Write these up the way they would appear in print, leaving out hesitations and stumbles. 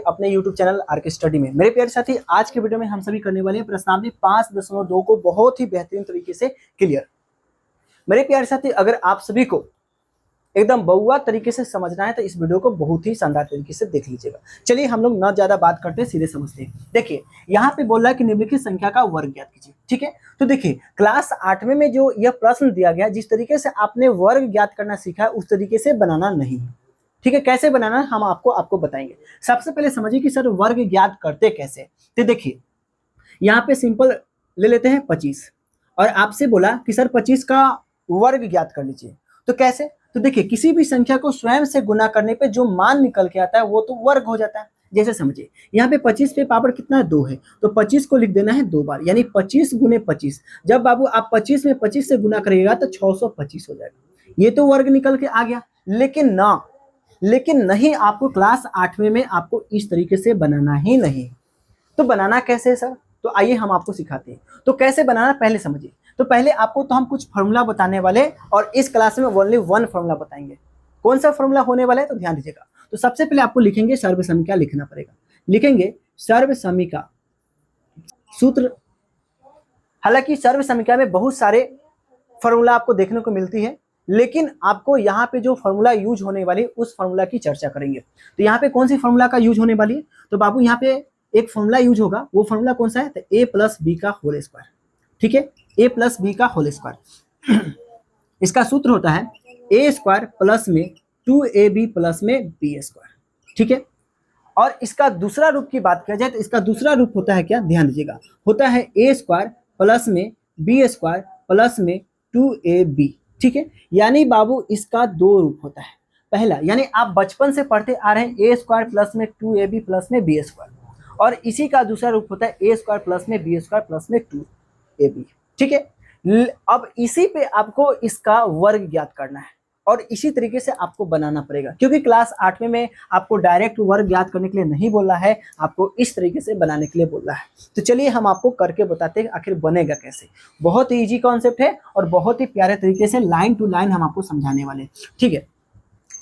अपने YouTube channel R K study में। मेरे प्यारे साथी, आज के वीडियो में हम सभी करने वाले हैं प्रश्नावली 5.2 को बहुत ही बेहतरीन तरीके से क्लियर। मेरे प्यारे साथी, अगर आप सभी को एकदम बउआ तरीके से समझना है तो इस वीडियो को बहुत ही शानदार तरीके से देख लीजिएगा। चलिए हम लोग न ज्यादा बात करते हैं, सीधे समझते हैं। देखिए यहाँ पे बोल रहा है कि निम्नलिखित संख्या का वर्ग ज्ञात कीजिए। ठीक है, तो देखिए क्लास 8वीं में जो यह प्रश्न दिया गया, जिस तरीके से आपने वर्ग ज्ञात करना सीखा है उस तरीके से बनाना नहीं है। ठीक है, कैसे बनाना है हम आपको बताएंगे। सबसे पहले समझिए कि सर वर्ग ज्ञात करते कैसे। तो देखिए यहाँ पे सिंपल ले लेते हैं 25 और आपसे बोला कि सर 25 का वर्ग ज्ञात कर लीजिए। तो कैसे? तो देखिए किसी भी संख्या को स्वयं से गुना करने पे जो मान निकल के आता है वो तो वर्ग हो जाता है। जैसे समझिए यहाँ पे 25 पे पावर कितना है, 2 है, तो 25 को लिख देना है 2 बार, यानी 25 गुने 25। जब बाबू आप 25 में 25 से गुना करिएगा तो 625 हो जाएगा। ये तो वर्ग निकल के आ गया। लेकिन नहीं, आपको क्लास 8वीं में आपको इस तरीके से बनाना ही नहीं। तो बनाना कैसे है सर? तो आइए हम आपको सिखाते हैं। तो कैसे बनाना पहले समझिए। तो पहले आपको तो हम कुछ फॉर्मूला बताने वाले और इस क्लास में ओनली 1 फॉर्मूला बताएंगे। कौन सा फॉर्मूला होने वाला है तो ध्यान दीजिएगा। तो सबसे पहले आपको लिखेंगे सर्वसमीका लिखना पड़ेगा। लिखेंगे सर्वसमीका सूत्र। हालांकि सर्वसमीका में बहुत सारे फॉर्मूला आपको देखने को मिलती है, लेकिन आपको यहाँ पे जो फॉर्मूला यूज होने वाली है उस फॉर्मूला की चर्चा करेंगे। तो यहाँ पे कौन सी फॉर्मूला का यूज होने वाली है? तो बाबू यहाँ पे एक फॉर्मूला यूज होगा। वो फॉर्मूला कौन सा है? तो a प्लस बी का होल स्क्वायर। ठीक है, a प्लस बी का होल स्क्वायर। इसका सूत्र होता है a स्क्वायर प्लस में 2ab प्लस में b स्क्वायर। ठीक है, और इसका दूसरा रूप की बात किया जाए तो इसका दूसरा रूप होता है क्या? ध्यान दीजिएगा, होता है a स्क्वायर प्लस में b स्क्वायर प्लस में 2ab। ठीक है, यानी बाबू इसका 2 रूप होता है। पहला, यानी आप बचपन से पढ़ते आ रहे हैं a स्क्वायर प्लस में 2ab प्लस में b स्क्वायर, और इसी का दूसरा रूप होता है a स्क्वायर प्लस में b स्क्वायर प्लस में 2ab। ठीक है, अब इसी पे आपको इसका वर्ग ज्ञात करना है और इसी तरीके से आपको बनाना पड़ेगा, क्योंकि क्लास 8वीं में आपको डायरेक्ट वर्ग ज्ञात करने के लिए नहीं बोला है, आपको इस तरीके से बनाने के लिए बोला है। तो चलिए हम आपको करके बताते हैं आखिर बनेगा कैसे। बहुत ही ईजी कॉन्सेप्ट है और बहुत ही प्यारे तरीके से लाइन टू लाइन हम आपको समझाने वाले हैं। ठीक है,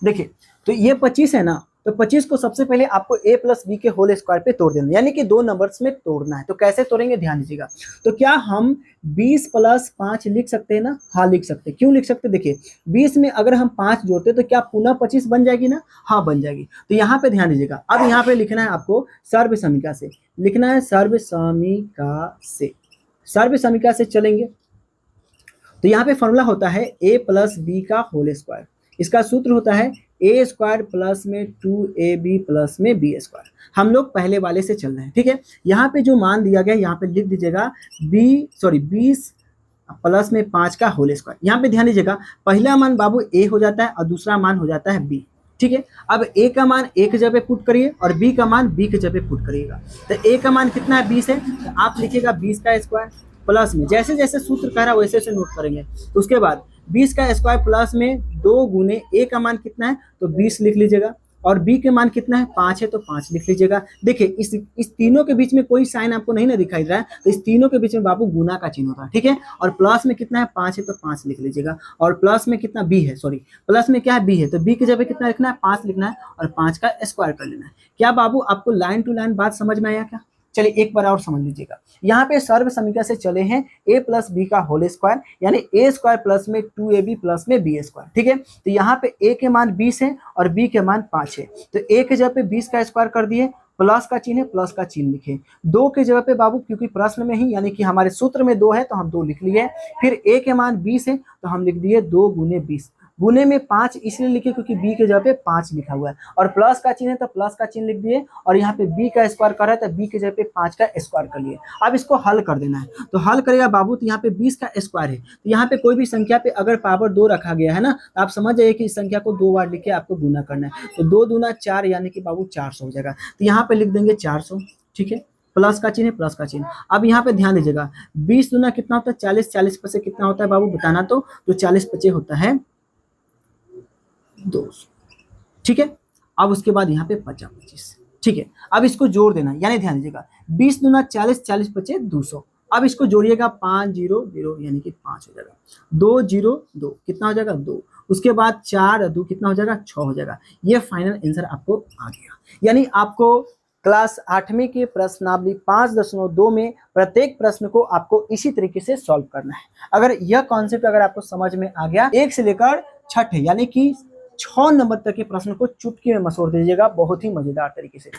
देखिए तो ये 25 है ना, तो 25 को सबसे पहले आपको a प्लस बी के होल स्क्वायर पे तोड़ देना, यानी कि 2 नंबर्स में तोड़ना है। तो कैसे तोड़ेंगे ध्यान दीजिएगा। तो क्या हम 20 प्लस 5 लिख सकते हैं ना? हाँ लिख सकते हैं। क्यों लिख सकते हैं? देखिए 20 में अगर हम 5 जोड़ते तो क्या पुनः 25 बन जाएगी ना? हाँ बन जाएगी। तो यहाँ पे ध्यान दीजिएगा। अब यहाँ पे लिखना है आपको सर्वसमीका से, लिखना है सर्वसमीका से। सर्वसमीका से चलेंगे तो यहाँ पे फॉर्मूला होता है a प्लस बी का होल स्क्वायर। इसका सूत्र होता है a स्क्वायर प्लस में 2ab प्लस में b स्क्वायर। हम लोग पहले वाले से चल रहे हैं। ठीक है, यहाँ पे जो मान दिया गया यहाँ पे लिख दीजिएगा 20 प्लस में 5 का होल स्क्वायर। यहाँ पे ध्यान दीजिएगा, पहला मान बाबू a हो जाता है और दूसरा मान हो जाता है b। ठीक है, अब a का मान a के जगह पे पुट करिए और b का मान b के जगह पे पुट करिएगा। तो a का मान कितना है? 20 है, तो आप लिखिएगा 20 का स्क्वायर प्लस में, जैसे जैसे सूत्र कह रहा है वैसे वैसे नोट करेंगे। तो उसके बाद 20 का स्क्वायर प्लस में 2 गुने a का मान कितना है तो 20 लिख लीजिएगा, और b के मान कितना है? 5 है, तो 5 लिख लीजिएगा। देखिए इस तीनों के बीच में कोई साइन आपको नहीं ना दिखाई दे रहा है, तो इस तीनों के बीच में बाबू गुना का चिन्ह होता है। ठीक है, और प्लस में कितना है? 5 है, तो 5 लिख लीजिएगा, और प्लस में कितना b है, सॉरी प्लस में क्या है? b है, तो b की जगह कितना लिखना है? 5 लिखना है और 5 का स्क्वायर कर लेना है। क्या बाबू आपको लाइन टू लाइन बात समझ में आया क्या? चलिए एक बार और समझ लीजिएगा। यहाँ पे सर्वसमीका से चले हैं a प्लस बी का होल स्क्वायर, यानी a स्क्वायर प्लस में 2ab प्लस में b स्क्वायर। ठीक है, तो यहाँ पे a के मान 20 है और b के मान 5 है, तो a के जगह पे 20 का स्क्वायर कर दिए, प्लस का चिन्ह है, प्लस का चिन्ह लिखे। 2 के जगह पे बाबू, क्योंकि प्रश्न में ही यानी कि हमारे सूत्र में 2 है तो हम 2 लिख लिए। फिर a के मान 20 है तो हम लिख दिए 2 गुने 20। गुने में 5 इसलिए लिखे क्योंकि b के जगह पे 5 लिखा हुआ है, और प्लस का चिन्ह है तो प्लस का चिन्ह लिख दिए, और यहाँ पे b का स्क्वायर कर रहा है तो b के जगह पे 5 का स्क्वायर कर लिए। अब इसको हल कर देना है, तो हल करेगा बाबू, तो यहाँ पे 20 का स्क्वायर है, तो यहाँ पे कोई भी संख्या पे अगर पावर 2 रखा गया है ना, तो आप समझ जाइए कि इस संख्या को 2 बार लिख के आपको गुना करना है। तो 2 दूना 4 यानी कि बाबू 400 हो जाएगा। तो यहाँ पे लिख देंगे 400। ठीक है, प्लस का चिन्ह है, प्लस का चिन्ह। अब यहाँ पे ध्यान दीजिएगा, 20 दूना कितना होता है? 40, 40 पचे कितना होता है बाबू बताना। तो 40 पचे होता है 200। ठीक है, अब उसके बाद यहाँ पे 50 25। ठीक है, अब इसको जोड़ देना, यानी ध्यान दीजिएगा 20 दूना 40, 40 पचे 200। अब इसको जोड़िएगा 5 0 0 यानी कि 5 हो जाएगा। 2 0 2 कितना हो जाएगा? 2। उसके बाद 4 2 कितना हो जाएगा? 6 हो जाएगा। ये फाइनल आंसर आपको आ गया। यानी आपको क्लास 8वीं की प्रश्नावली 5.2 में प्रत्येक प्रश्न को आपको इसी तरीके से सॉल्व करना है। अगर यह कॉन्सेप्ट अगर आपको समझ में आ गया, 1 से लेकर 6 यानी कि 6 नंबर तक के प्रश्न को चुटकी में मसोड़ दीजिएगा बहुत ही मजेदार तरीके से।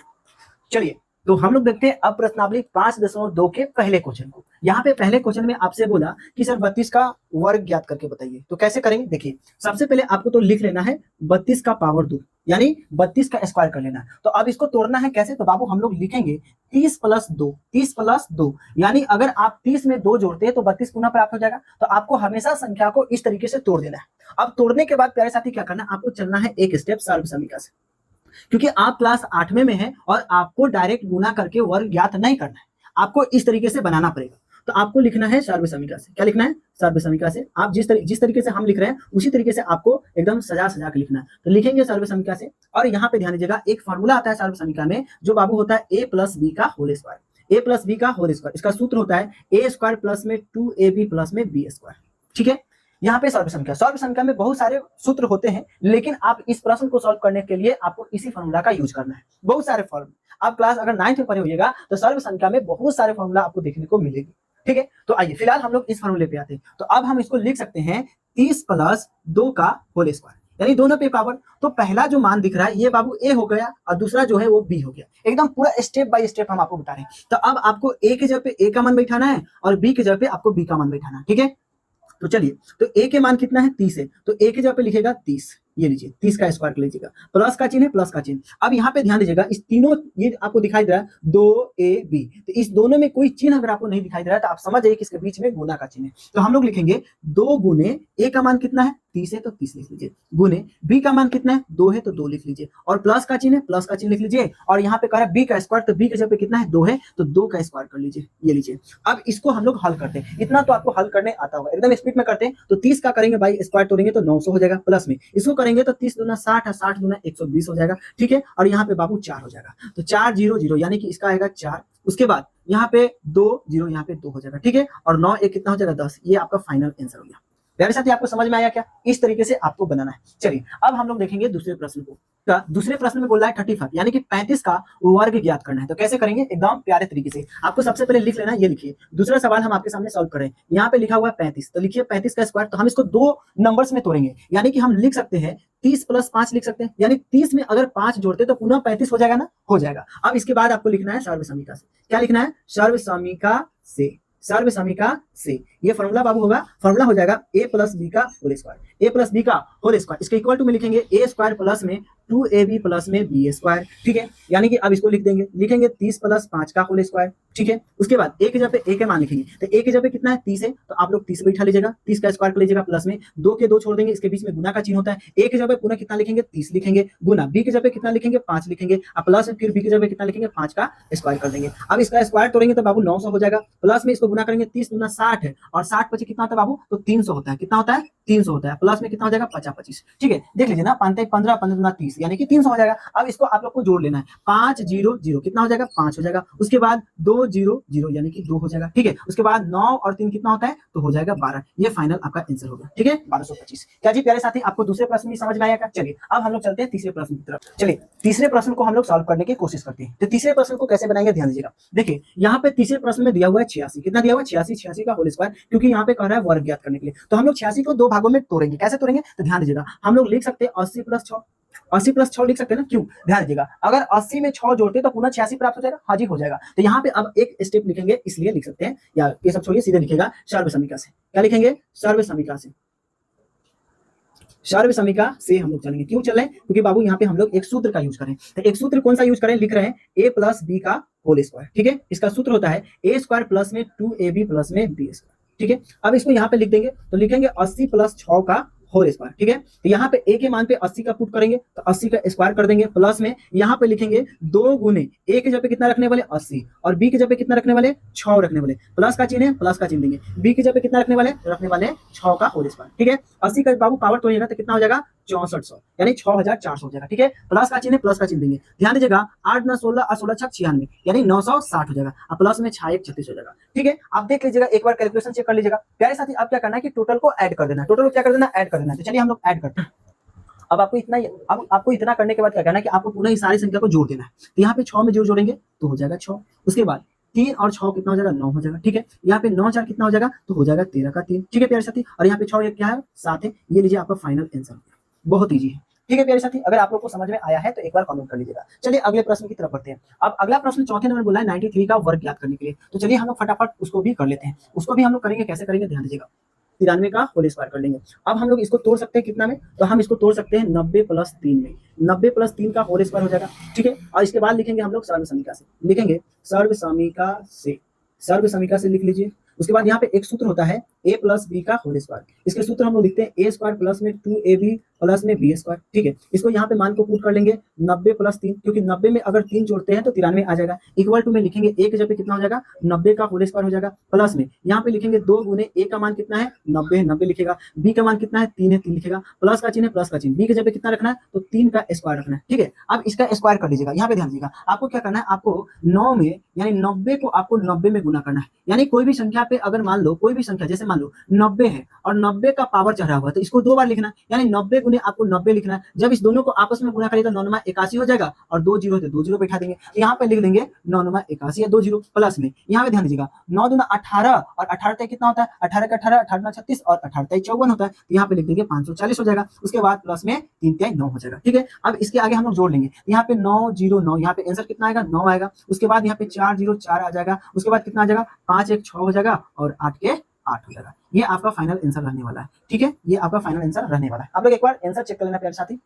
चलिए तो हम लोग देखते हैं अब प्रश्नावली 5.2 के पहले क्वेश्चन को। यहाँ पे पहले क्वेश्चन में आपसे बोला कि सर 32 का वर्ग ज्ञात करके बताइए, तो कैसे करेंगे? देखिए सबसे पहले आपको तो लिख लेना है 32 का पावर 2 यानी 32 का स्क्वायर कर लेना है। तो अब इसको तोड़ना है कैसे? तो बाबू हम लोग लिखेंगे 30 प्लस 2, 30 प्लस 2 यानी अगर आप 30 में 2 जोड़ते हैं तो 32 पुनः प्राप्त हो जाएगा। तो आपको हमेशा संख्या को इस तरीके से तोड़ देना है। अब तोड़ने के बाद प्यारे साथी क्या करना है, आपको चलना है एक स्टेप सर्व समीकरण से, क्योंकि आप क्लास 8वीं में हैं और आपको डायरेक्ट गुना करके वर्ग ज्ञात नहीं करना है, आपको इस तरीके से बनाना पड़ेगा। तो आपको लिखना है सर्व समीकरण से। क्या लिखना है? सर्व समीकरण से। आप जिस तरीके से हम लिख रहे हैं उसी तरीके से आपको एकदम सजा सजा के लिखना है। तो लिखेंगे सर्व समीकरण से, और यहाँ पे ध्यान दीजिएगा एक फॉर्मूला आता है सर्व समीकरण में जो बाबू होता है a प्लस बी का whole square. a plus B का होल स्क्वायर, इसका सूत्र होता है a स्क्वायर प्लस में 2ab प्लस में b स्क्वायर। ठीक है, यहाँ पे सर्व समीकरण में बहुत सारे सूत्र होते हैं, लेकिन आप इस प्रश्न को सॉल्व करने के लिए आपको इसी फॉर्मूला का यूज करना है। बहुत सारे फॉर्मूला आप क्लास अगर 9th में पढ़े होइएगा तो सर्व संख्या में बहुत सारे फॉर्मूला आपको देखने को मिलेगी। ठीक है, तो आइए फिलहाल हम लोग इस फॉर्मूले पे आते हैं। तो अब हम इसको लिख सकते हैं 30 प्लस 2 का होल स्क्वायर यानी दोनों पे पावर। तो पहला जो मान दिख रहा है ये बाबू ए हो गया और दूसरा जो है वो बी हो गया। एकदम पूरा स्टेप बाय स्टेप हम आपको बता रहे हैं। तो अब आपको ए के जगह पे ए का मान बैठाना है और बी के जगह पे आपको बी का मान बैठाना है। ठीक है, तो चलिए, तो ए के मान कितना है? 30 है, तो ए के जगह पे लिखेगा 30। ये लीजिए 30 का स्क्वायर कर लीजिएगा, प्लस का चिन्ह है, प्लस का चिन्ह। अब यहाँ पे ध्यान दीजिएगा इस तीनों ये आपको दिखाई दे रहा है 2ab, तो इस दोनों में कोई चिन्ह अगर आपको नहीं दिखाई दे रहा है तो आप समझ जाइए कि इसके बीच में गुना का चिन्ह है। तो हम लोग लिखेंगे 2 गुने ए का मान कितना है? 30 है तो 30 लिख लीजिए, गुने बी का मान कितना है? 2 है तो 2 लिख लीजिए, और प्लस का चिन्ह है, प्लस का चिन्ह लिख लीजिए। और यहाँ पे कह रहा है बी का स्क्वायर, तो बी के जगह पे कितना है? 2 है तो 2 का स्क्वायर कर लीजिए। ये लीजिए, अब इसको हम लोग हल करते हैं। इतना तो आपको हल करने आता होगा, एकदम स्पीड में करते हैं। तो 30 का करेंगे भाई स्क्वायर तोड़ेंगे तो 900 हो जाएगा, प्लस में इसको करेंगे तो 30 दूना 60 है, 60 दूना 120 हो जाएगा। ठीक है, और यहाँ पे बाबू 4 हो जाएगा, तो 4 0 0 यानी कि इसका आएगा 4। उसके बाद यहाँ पे 2 0, यहाँ पे 2 हो जाएगा। ठीक है, और 9 1 कितना हो जाएगा? 10। ये आपका फाइनल आंसर हो गया। प्यारे साथी आपको समझ में आया क्या? इस तरीके से आपको बनाना है। चलिए अब हम लोग देखेंगे दूसरे प्रश्न को। दूसरे प्रश्न में बोल रहा है 35 यानी कि 35 का वर्ग ज्ञात करना है। तो कैसे करेंगे? एकदम प्यारे तरीके से आपको सबसे पहले लिख लेना है। ये लिखिए, दूसरा सवाल हम आपके सामने सॉल्व करें। यहाँ पे लिखा हुआ है 35, तो लिखिए 35 का स्क्वायर। तो हम इसको 2 नंबर्स में तोड़ेंगे, यानी कि हम लिख सकते हैं 30 प्लस 5 लिख सकते हैं, यानी 30 में अगर 5 जोड़ते तो पुनः 35 हो जाएगा ना? हो जाएगा। अब इसके बाद आपको लिखना है सर्व समीकरण से। क्या लिखना है? सर्व समीकरण से। सर्व समीकरण से ये फॉर्मूला बाबू होगा, फॉर्मूला हो जाएगा a प्लस बी का whole square. a plus B का होल स्क्वायर, इसके इक्वल टू में लिखेंगे a स्क्वायर प्लस में 2ab प्लस में b स्क्वायर। ठीक है, यानी कि अब इसको लिख देंगे, लिखेंगे 30 प्लस 5 का होल स्क्वायर। ठीक है, उसके बाद a के जगह पे a के मान लिखेंगे, तो a के जगह पे कितना है? 30 है, तो आप लोग 30 बैठा लीजिएगा, 30 का स्क्वायर कर लीजिएगा, प्लस में 2 के 2 छोड़ देंगे, इसके बीच में गुना का चिन्ह होता है। a के जगह पे पुनः कितना लिखेंगे? 30 लिखेंगे, गुना b के जगह पे कितना लिखेंगे? 5 लिखेंगे, और प्लस में फिर b के जगह पे कितना लिखेंगे? 5 का स्क्वायर कर देंगे। अब इसका स्क्वायर तोड़ेंगे तो बाबू 900 हो जाएगा, प्लस में इसको गुना करेंगे 30 गुना 60 है, और 60 पची कितना होता है बाबू? तो 300 होता है। कितना होता है? 300 होता है, प्लस में कितना हो जाएगा? 50 25। ठीक है, देख लीजिए ना, 5 15 15 गुना 30 यानी कि 300 हो जाएगा। अब इसको आप लोग को जोड़ लेना है, 5 0 0 कितना हो जाएगा? 5 हो जाएगा। उसके बाद 2 0 0 यानी कि 2 हो जाएगा। ठीक है, उसके बाद 9 और 3 कितना होता है? तो हो जाएगा 12। ये फाइनल आपका आंसर होगा। ठीक है, 1225। क्या जी प्यारे साथी आपको दूसरे प्रश्न भी समझ में आया क्या? चलिए अब हम लोग चलते हैं तीसरे प्रश्न की तरफ। चलिए तीसरे प्रश्न को हम लोग सॉल्व करने की कोशिश करते हैं। तो तीसरे प्रश्न को कैसे बनाएंगे ध्यान दीजिएगा। देखिए यहाँ पे तीसरे प्रश्न में दिया हुआ है 86। कितना दिया हुआ है? 86। 86 का होल स्क्वायर, क्योंकि यहाँ पे कह रहा है वर्ग ज्ञात करने के लिए। तो हम लोग 86 को 2 भागों में तोड़ेंगे। कैसे तोड़ेंगे? तो ध्यान दीजिएगा, हम लोग लिख सकते हैं 80 प्लस 6। 80 प्लस 6 लिख सकते हैं ना? क्यों? ध्यान दीजिएगा, अगर 80 में 6 जोड़ते तो पुनः 86 प्राप्त हो जाएगा। हाँ जी, हो जाएगा। तो यहाँ पे अब एक स्टेप लिखेंगे, इसलिए लिख सकते हैं, या ये सब छोड़िए, सीधे लिखेगा सर्व समीकरण से। क्या लिखेंगे? सर्व समीकरण से। सर्व समीकरण से हम लोग चलेंगे। क्यों चल रहे हैं? क्योंकि बाबू यहाँ पे हम लोग एक सूत्र का यूज करें। तो एक सूत्र कौन सा यूज करें? लिख रहे हैं a प्लस बी का होल स्क्वायर। ठीक है, इसका सूत्र होता है a स्क्वायर प्लस में 2ab प्लस में b स्क्वायर। ठीक है, अब इसको यहाँ पे लिख देंगे, तो लिखेंगे 80 प्लस 6 का होल स्क्वायर। ठीक है, तो यहाँ पे a के मान पे 80 का पुट करेंगे, तो 80 का स्क्वायर कर देंगे, प्लस में यहाँ पे लिखेंगे 2 गुने a के जगह पे कितना रखने वाले? 80, और b के जगह पे कितना रखने वाले? 6 रखने वाले, प्लस का चिन्ह है, प्लस का चिन्ह देंगे, b के जगह पे कितना रखने वाले? 6 का होल स्क्वायर। ठीक है, 80 का बाबू पावर तोड़िएगा तो कितना हो जाएगा? 6400 यानी 6400 हो जाएगा। ठीक है, प्लस का चिन्ह, प्लस का चिन्ह देंगे। ध्यान दीजिएगा 8 9 16 और 16 6 96 यानी 960 हो जाएगा, और प्लस में 6 1 36 हो जाएगा। ठीक है, आप देख लीजिएगा, एक बार कैलकुलेशन चेक कर लीजिएगा। प्यारे साथी आप क्या करना है कि टोटल को ऐड कर देना है। टोटल को क्या कर देना? ऐड कर देना है। तो चलिए हम लोग ऐड करते हैं। अब आपको इतना करने के बाद क्या करना है कि आपको पुनः इस सारी संख्या को जोड़ देना है। तो यहाँ पे 6 में 0 जोड़ेंगे तो हो जाएगा 6। उसके बाद 3 और 6 कितना हो जाएगा, 9 हो जाएगा। ठीक है, यहाँ पे 9 4 कितना हो जाएगा, तो हो जाएगा 13 का 3। ठीक है प्यारे साथी, और यहाँ पे 6 क्या है, 7 है। ये लीजिए आपका फाइनल आंसर। बहुत ईजी है। ठीक है प्यारे साथी, अगर आप लोग को समझ में आया है तो एक बार कमेंट कर लीजिएगा। चलिए अगले प्रश्न की तरफ बढ़ते हैं। अब अगला प्रश्न चौथे नंबर बोला है 93 का वर्ग ज्ञात करने के लिए। तो चलिए हम लोग फटाफट उसको भी कर लेते हैं। उसको भी हम लोग करेंगे, कैसे करेंगे ध्यान दीजिएगा। 93 का होल स्क्वायर कर लेंगे। अब हम लोग इसको तोड़ सकते हैं कितना में, तो हम इसको तोड़ सकते हैं 90 प्लस 3 में। 90 प्लस 3 का होल स्क्वायर हो जाएगा। ठीक है, और इसके बाद लिखेंगे हम लोग सर्व समीका से, लिखेंगे सर्व समीका से, सर्व समीका से लिख लीजिए। उसके बाद यहाँ पे एक सूत्र होता है a प्लस बी का होल स्क्वायर। इसके सूत्र हम लोग लिखते हैं a स्क्वायर प्लस में 2ab प्लस में b स्क्वायर। ठीक है, इसको यहाँ पे मान को पुट कर लेंगे 90 प्लस 3, क्योंकि 90 में अगर 3 जोड़ते हैं तो 93 आ जाएगा। इक्वल टू में लिखेंगे a की जगह कितना हो जाएगा, 90 का होल स्क्वायर हो जाएगा। प्लस में यहाँ पे लिखेंगे 2 गुने a का मान कितना है, 90 90 लिखेगा। b का मान कितना है, 3 है, 3 लिखेगा। प्लस का चिन्ह है, प्लस का चिन्ह। b की जगह कितना रखना है, तो 3 का स्क्वायर रखना है। ठीक है, अब इसका स्क्वायर कर लीजिएगा। यहाँ पे ध्यान दीजिएगा, आपको क्या करना है, आपको 9 में यानी 90 को आपको 90 में गुना करना है। यानी कोई भी संख्या पे अगर मान लो, कोई भी संख्या जैसे मान लो 90 है और 90 का पावर चढ़ा हुआ है, तो इसको 2 बार लिखना है। यानी 90 गुने आपको 90 लिखना है। जब इस दोनों को आपस में गुना करें तो 9 81 हो जाएगा, और 2 जीरो तो 2 जीरो बैठा देंगे। यहाँ पे लिख देंगे 9 81 या 2 जीरो। प्लस में यहाँ पे ध्यान दीजिएगा, 9 दूना 18 और 18 कितना होता है, 18 का 18, 18 36 और 18 54 होता है। तो यहाँ पे लिख देंगे 540 हो जाएगा। उसके बाद प्लस में 3 3 9 हो जाएगा। ठीक है, अब इसके आगे हम लोग जोड़ लेंगे। यहाँ पे 909, यहाँ पे आंसर कितना आएगा, 9 आएगा। उसके बाद यहाँ पे 404 आ जाएगा। उसके बाद कितना आ जाएगा, 5 1 6 हो जाएगा, और 8 के 8 हो जाएगा। ये आपका फाइनल आंसर रहने वाला है। ठीक है, ये आपका फाइनल आंसर रहने वाला है। आप लोग एक बार आंसर चेक कर लेना प्यारे साथी।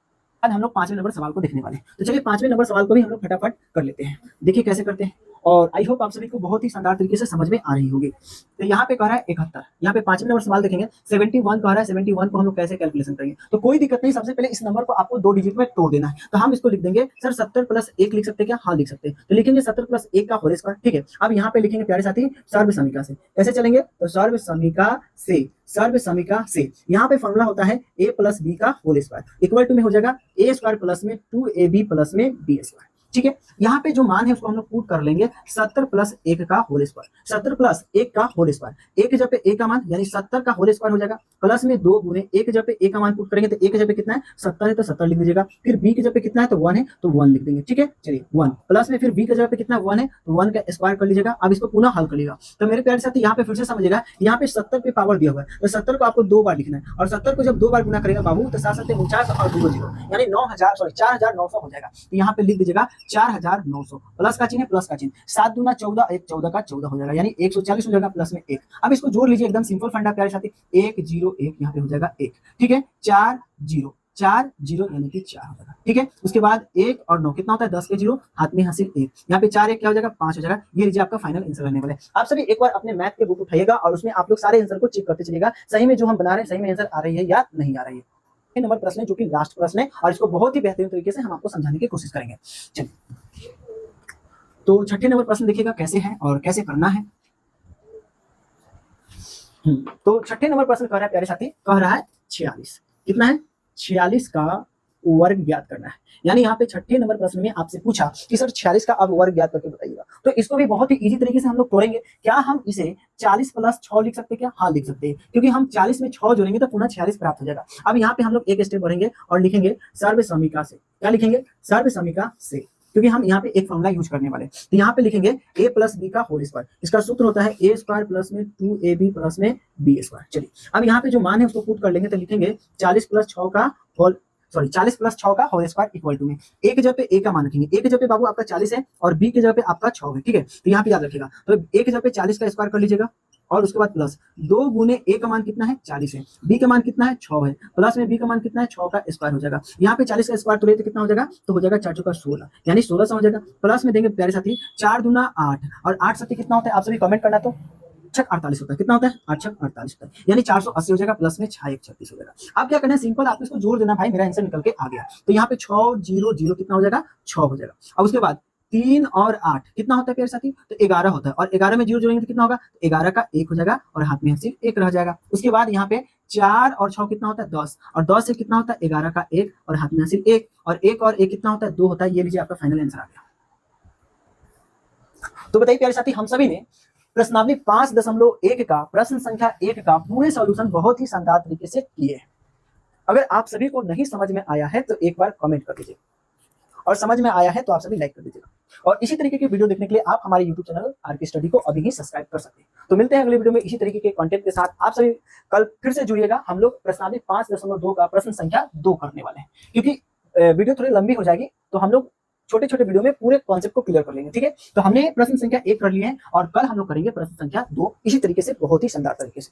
आज हम लोग 5वें नंबर सवाल को देखने वाले हैं। तो चलिए 5वें नंबर सवाल को भी हम लोग फटाफट कर लेते हैं। देखिए कैसे करते हैं, और आई होप आप सभी को बहुत ही शानदार तरीके से समझ में आ रही होगी। तो यहाँ पे कह रहा है 71, यहाँ पे 5वें नंबर सवाल देखेंगे 71 कह रहा है। 71 को हम लोग कैसे कैलकुलेशन करेंगे, तो कोई दिक्कत नहीं। सबसे पहले इस नंबर को आपको 2 डिजिट में तोड़ देना है। तो हम इसको लिख देंगे, सर 70 प्लस 1 लिख सकते हैं क्या, हाँ लिख सकते हैं। तो लिखेंगे 70 प्लस 1 का होल स्क्वायर। ठीक है, अब यहाँ पे लिखेंगे प्यारे साथी सर्व समीका से। कैसे चलेंगे, तो सर्व समीका से, सर्व समीका से यहाँ पे फॉर्मूला होता है a प्लस बी का होल स्क्वायर इक्वल टू में हो जाएगा a स्क्वायर प्लस में 2ab प्लस में b स्क्वायर। ठीक है, यहाँ पे जो मान है उसको हम लोग पुट कर लेंगे 70 प्लस 1 का होल स्क्वायर, 70 प्लस 1 का होल स्क्वायर। एक जब पे a का मान यानी 70 का होल स्क्वायर हो जाएगा, प्लस में 2 गुने एक जब पे a का मान पुट करेंगे, तो a के जब पे कितना है 70 है तो 70 लिख दीजिएगा। फिर b के जब पे कितना है तो 1 है तो 1 लिख देंगे। ठीक है, चलिए 1 प्लस में फिर b के जब पे कितना 1 है तो 1 का स्क्वायर कर लीजिएगा। अब इसको पुनः हल कर लीजिएगा। तो मेरे प्यारे साथी यहाँ पे फिर से समझिएगा, यहाँ पे 70 पे पावर दिया हुआ है, तो 70 को आपको 2 बार लिखना है, और 70 को जब 2 बार गुना करेगा बाबू तो 7 और 2 जीरो यानी 4900 हो जाएगा। तो यहाँ पे लिख दीजिएगा 4900, प्लस का चिन्ह है, प्लस का चिन्ह, 7 दूना 14, 1 14 का 14 हो जाएगा, यानी 140 हो जाएगा, प्लस में 1। अब इसको जोड़ लीजिए, एकदम सिंपल फंडा प्यारे साथी, 101 यहाँ पे हो जाएगा 1। ठीक है, 4 0 यानी कि 4 हो जाएगा। ठीक है, उसके बाद 1 और 9 कितना होता है, 10 के 0 हाथ में हासिल 1, यहाँ पे 4 1 क्या हो जाएगा, 5 हो जाएगा। ये लीजिए आपका फाइनल आंसर रहने वाला है। आप सभी एक बार अपने मैथ के बुक उठाइएगा और उसमें आप लोग सारे आंसर को चेक करते चलिएगा, सही में जो हम बना रहे हैं सही में आंसर आ रही है या नहीं आ रही है। नंबर प्रश्न है जो कि लास्ट प्रश्न है, और इसको बहुत ही बेहतरीन तरीके से हम आपको समझाने की कोशिश करेंगे। चलिए तो छठे नंबर प्रश्न देखिएगा कैसे है और कैसे करना है। तो छठे नंबर प्रश्न कह रहा है प्यारे साथी, कह रहा है 46, कितना है 46 का वर्ग ज्ञात करना है। यानी यहाँ पे छठे नंबर प्रश्न में आपसे पूछा कि सर 46 का अब वर्ग ज्ञात करके बताइएगा। तो इसको भी बहुत ही इजी तरीके से हम लोग तोड़ेंगे। क्या हम इसे 40 प्लस 6 लिख सकते हैं क्या, हाँ लिख सकते हैं, क्योंकि हम 40 में 6 जोड़ेंगे तो पुनः 46 प्राप्त हो जाएगा। अब यहाँ पे हम लोग एक स्टेप बढ़ेंगे और लिखेंगे सर्व समीका से। क्या लिखेंगे, सर्व समीका से, क्योंकि हम यहाँ पे एक फॉर्मूला यूज करने वाले। तो यहाँ पे लिखेंगे a प्लस बी का होल स्क्वायर, इसका सूत्र होता है a स्क्वायर प्लस में 2ab प्लस में b स्क्वायर। चलिए अब यहाँ पे जो मान है उसको पुट कर लेंगे, तो लिखेंगे 40 प्लस 6 का होल 40 प्लस 6 का होल स्क्वायर इक्वल टू में a के जगह पे a का मान रखेंगे, a के जगह पे बाबू आपका 40 है और b के जगह पे आपका 6 है। ठीक है, तो यहाँ पे याद रखिएगा, तो a के जगह पे 40 का स्क्वायर कर लीजिएगा, और उसके बाद प्लस 2 गुने a का मान कितना है 40 है, b का मान कितना है 6 है, प्लस में b का मान कितना है 6 का स्क्वायर हो जाएगा। यहाँ पे 40 का स्क्वायर तो कितना हो जाएगा, तो हो जाएगा 4 चौका 16 यानी 1600 हो जाएगा। प्लस में देंगे प्यारे साथी 4 दूना 8 और 8 सत्ती कितना होता है, आप सभी कमेंट करना। तो 48 होता है, कितना होता है 8 48 होता है, यानी 480 हो जाएगा, प्लस में 6 1 36 हो जाएगा। अब क्या करना है, सिंपल आपको इसको जोड़ देना भाई, मेरा आंसर निकल के आ गया। तो यहाँ पे 6 0 0 कितना हो जाएगा 6 हो जाएगा। अब उसके बाद 3 और 8 कितना होता है प्यारे साथी, तो 11 होता है, और 11 में 0 जोड़ेंगे तो कितना होगा, तो 11 का 1 हो जाएगा और हाथ में सिर्फ 1 रह जाएगा। उसके बाद यहाँ पे 4 और 6 कितना होता है 10, और 10 से कितना होता है 11 का 1 और हाथ में सिर्फ 1, और 1 और 1 कितना होता है 2 होता है। ये लीजिए आपका फाइनल आंसर आ गया। तो बताइए प्यारे साथी, हम सभी ने प्रश्नावली 5.1 का प्रश्न संख्या 1 का पूरे सॉल्यूशन बहुत ही शानदार तरीके से किए। अगर आप सभी को नहीं समझ में आया है तो एक बार कमेंट कर दीजिए, और समझ में आया है तो आप सभी लाइक कर दीजिएगा। और इसी तरीके की वीडियो देखने के लिए आप हमारे यूट्यूब चैनल आरके स्टडी को अभी ही सब्सक्राइब कर सकते हैं। तो मिलते हैं अगले वीडियो में इसी तरीके के कंटेंट के साथ। आप सभी कल फिर से जुड़िएगा, हम लोग प्रश्नावली 5.2 का प्रश्न संख्या 2 करने वाले हैं, क्योंकि वीडियो थोड़ी लंबी हो जाएगी तो हम लोग छोटे छोटे वीडियो में पूरे कॉन्सेप्ट को क्लियर कर लेंगे। ठीक है, तो हमने प्रश्न संख्या 1 कर लिए हैं और कल हम लोग करेंगे प्रश्न संख्या 2 इसी तरीके से, बहुत ही शानदार तरीके से।